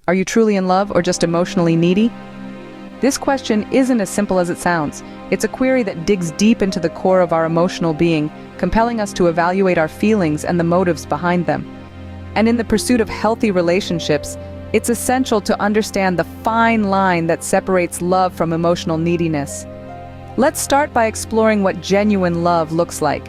Are you truly in love or just emotionally needy? This question isn't as simple as it sounds. It's a query that digs deep into the core of our emotional being, compelling us to evaluate our feelings and the motives behind them. And in the pursuit of healthy relationships, it's essential to understand the fine line that separates love from emotional neediness. Let's start by exploring what genuine love looks like.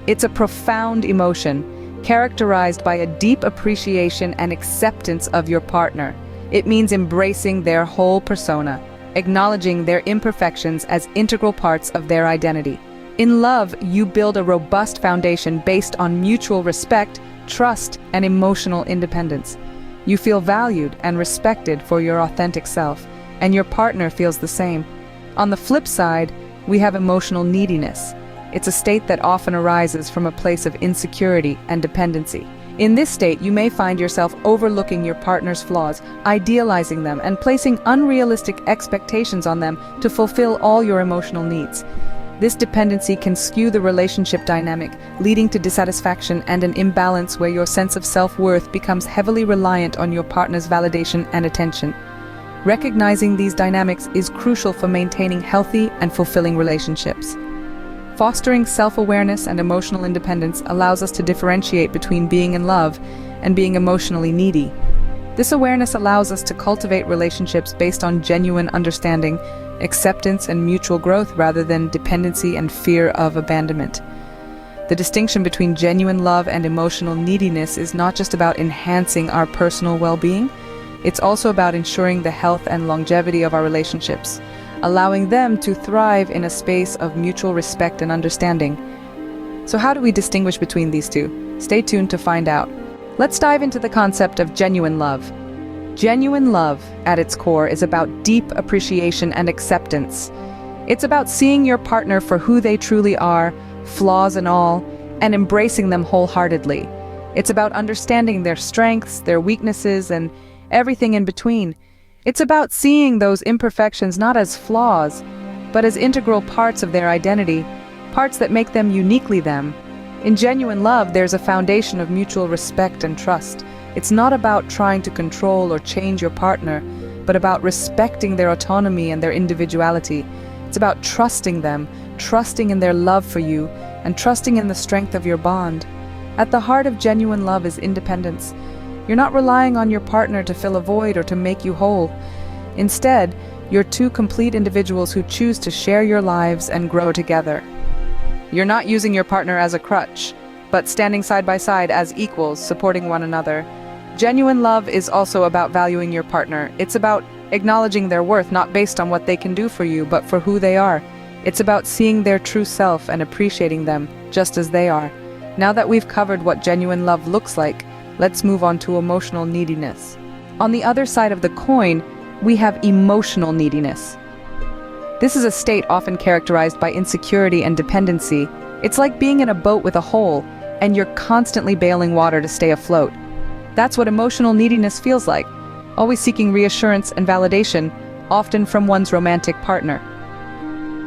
It's a profound emotion, characterized by a deep appreciation and acceptance of your partner. It means embracing their whole persona, acknowledging their imperfections as integral parts of their identity. In love, you build a robust foundation based on mutual respect, trust, and emotional independence. You feel valued and respected for your authentic self, and your partner feels the same. On the flip side, we have emotional neediness. It's a state that often arises from a place of insecurity and dependency. In this state, you may find yourself overlooking your partner's flaws, idealizing them, and placing unrealistic expectations on them to fulfill all your emotional needs. This dependency can skew the relationship dynamic, leading to dissatisfaction and an imbalance where your sense of self-worth becomes heavily reliant on your partner's validation and attention. Recognizing these dynamics is crucial for maintaining healthy and fulfilling relationships. Fostering self-awareness and emotional independence allows us to differentiate between being in love and being emotionally needy. This awareness allows us to cultivate relationships based on genuine understanding, acceptance, and mutual growth rather than dependency and fear of abandonment. The distinction between genuine love and emotional neediness is not just about enhancing our personal well-being, it's also about ensuring the health and longevity of our relationships, allowing them to thrive in a space of mutual respect and understanding. So how do we distinguish between these two? Stay tuned to find out. Let's dive into the concept of genuine love. Genuine love, at its core, is about deep appreciation and acceptance. It's about seeing your partner for who they truly are, flaws and all, and embracing them wholeheartedly. It's about understanding their strengths, their weaknesses, and everything in between. It's about seeing those imperfections not as flaws, but as integral parts of their identity, parts that make them uniquely them. In genuine love, there's a foundation of mutual respect and trust. It's not about trying to control or change your partner, but about respecting their autonomy and their individuality. It's about trusting them, trusting in their love for you, and trusting in the strength of your bond. At the heart of genuine love is independence. You're not relying on your partner to fill a void or to make you whole. Instead, you're two complete individuals who choose to share your lives and grow together. You're not using your partner as a crutch, but standing side by side as equals, supporting one another. Genuine love is also about valuing your partner. It's about acknowledging their worth, not based on what they can do for you, but for who they are. It's about seeing their true self and appreciating them just as they are. Now that we've covered what genuine love looks like, let's move on to emotional neediness. On the other side of the coin, we have emotional neediness. This is a state often characterized by insecurity and dependency. It's like being in a boat with a hole, and you're constantly bailing water to stay afloat. That's what emotional neediness feels like, always seeking reassurance and validation, often from one's romantic partner.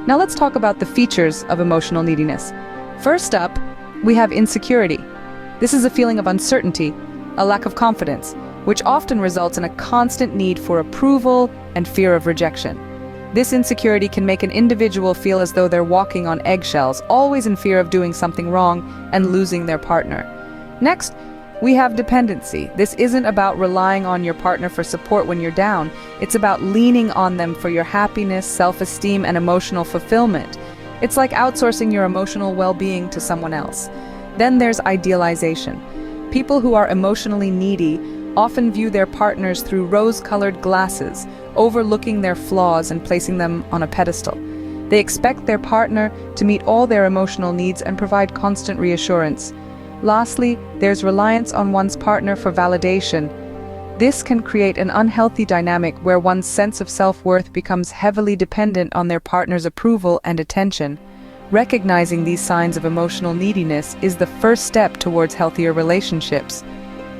Now let's talk about the features of emotional neediness. First up, we have insecurity. This is a feeling of uncertainty, a lack of confidence, which often results in a constant need for approval and fear of rejection. This insecurity can make an individual feel as though they're walking on eggshells, always in fear of doing something wrong and losing their partner. Next, we have dependency. This isn't about relying on your partner for support when you're down. It's about leaning on them for your happiness, self-esteem, and emotional fulfillment. It's like outsourcing your emotional well-being to someone else. Then there's idealization. People who are emotionally needy often view their partners through rose-colored glasses, overlooking their flaws and placing them on a pedestal. They expect their partner to meet all their emotional needs and provide constant reassurance. Lastly, there's reliance on one's partner for validation. This can create an unhealthy dynamic where one's sense of self-worth becomes heavily dependent on their partner's approval and attention. Recognizing these signs of emotional neediness is the first step towards healthier relationships.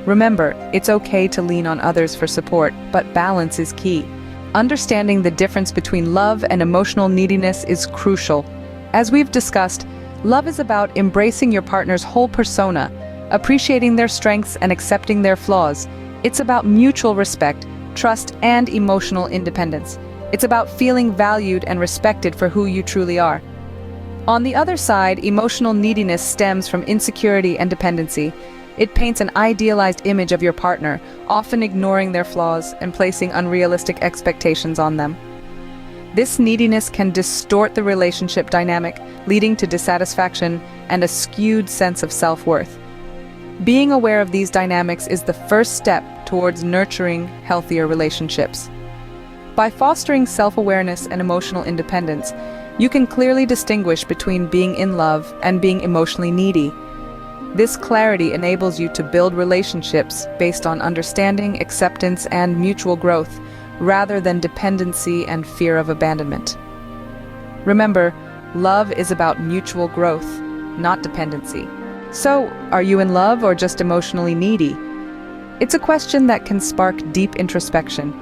Remember, it's okay to lean on others for support, but balance is key. Understanding the difference between love and emotional neediness is crucial. As we've discussed, love is about embracing your partner's whole persona, appreciating their strengths and accepting their flaws. It's about mutual respect, trust, and emotional independence. It's about feeling valued and respected for who you truly are. On the other side, emotional neediness stems from insecurity and dependency. It paints an idealized image of your partner, often ignoring their flaws and placing unrealistic expectations on them. This neediness can distort the relationship dynamic, leading to dissatisfaction and a skewed sense of self-worth. Being aware of these dynamics is the first step towards nurturing healthier relationships. By fostering self-awareness and emotional independence, you can clearly distinguish between being in love and being emotionally needy. This clarity enables you to build relationships based on understanding, acceptance, and mutual growth, rather than dependency and fear of abandonment. Remember, love is about mutual growth, not dependency. So, are you in love or just emotionally needy? It's a question that can spark deep introspection.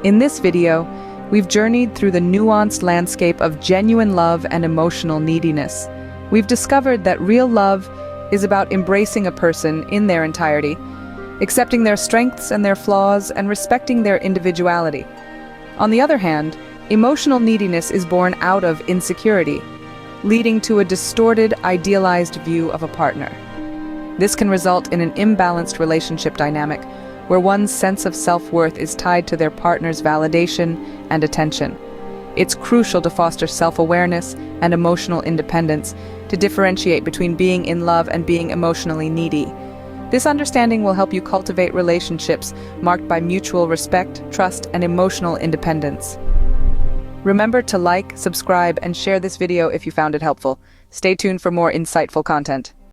In this video, we've journeyed through the nuanced landscape of genuine love and emotional neediness. We've discovered that real love is about embracing a person in their entirety, accepting their strengths and their flaws, and respecting their individuality. On the other hand, emotional neediness is born out of insecurity, leading to a distorted, idealized view of a partner. This can result in an imbalanced relationship dynamic, where one's sense of self-worth is tied to their partner's validation and attention. It's crucial to foster self-awareness and emotional independence, to differentiate between being in love and being emotionally needy. This understanding will help you cultivate relationships marked by mutual respect, trust, and emotional independence. Remember to like, subscribe, and share this video if you found it helpful. Stay tuned for more insightful content.